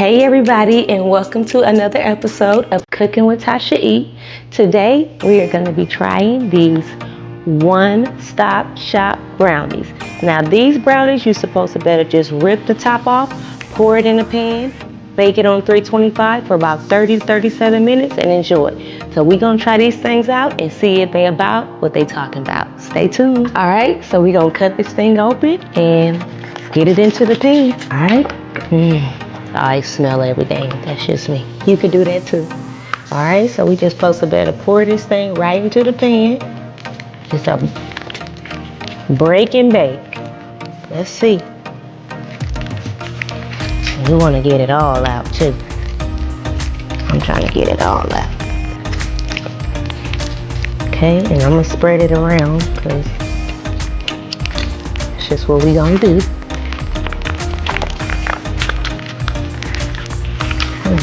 Hey everybody, and welcome to another episode of Cooking with Tasha E. Today we are going to be trying these one-stop shop brownies. Now these brownies, you're supposed to better just rip the top off, pour it in a pan, bake it on 325 for about 30 to 37 minutes and enjoy. So we're going to try these things out and see if they're about what they're talking about. Stay tuned. All right, so we're going to cut this thing open and get it into the pan. All right. I smell everything. That's just me. You could do that too. All right, so we just supposed to better pour this thing right into the pan. Just a break and bake. Let's see. We want to get it all out too. I'm trying to get it all out. Okay, and I'm gonna spread it around because that's just what we gonna do.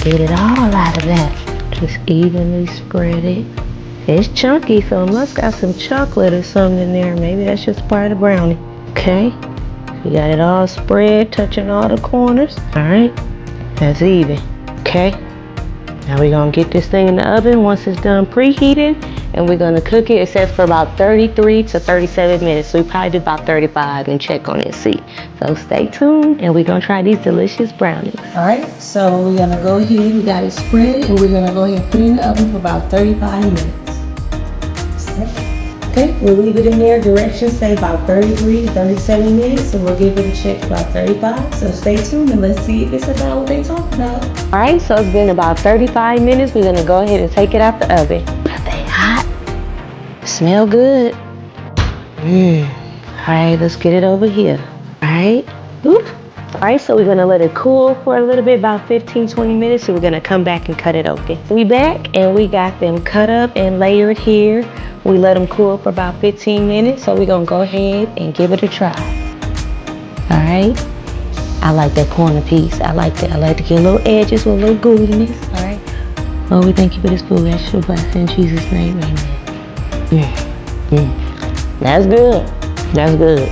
Get it all out of that. Just evenly spread it. It's chunky, so it must got some chocolate or something in there. Maybe that's just part of the brownie. Okay, we got it all spread, touching all the corners. All right, that's even. Okay, now we're gonna get this thing in the oven once it's done preheating, and we're gonna cook it. It says for about 33 to 37 minutes. So we probably do about 35 and check on it and see. So stay tuned, and we're gonna try these delicious brownies. All right, so we're gonna go ahead, we got it spread, and we're gonna go ahead and put it in the oven for about 35 minutes. Okay, we'll leave it in there. Directions say about 33 to 37 minutes, so we'll give it a check about 35. So stay tuned and let's see if it's about what they talk about. All right, so it's been about 35 minutes. We're gonna go ahead and take it out the oven. But they hot. Smell good. All right, let's get it over here. All right. Oop. All right, so we're gonna let it cool for a little bit, about 15-20 minutes, so we're gonna come back and cut it open. We back and we got them cut up and layered here. We let them cool for about 15 minutes, so we're gonna go ahead and give it a try. All right. I like that corner piece. I like that. I like to get little edges with a little gootiness. All right. Lord, we thank you for this food. That's your blessing in Jesus' name. Amen. That's good. That's good.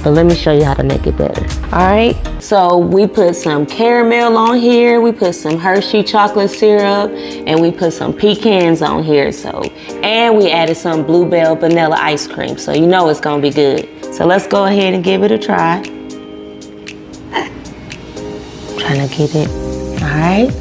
But let me show you how to make it better. All right, so we put some caramel on here, we put some Hershey chocolate syrup, and we put some pecans on here. And we added some bluebell vanilla ice cream, so you know it's gonna be good. So let's go ahead and give it a try. Trying to get it. All right,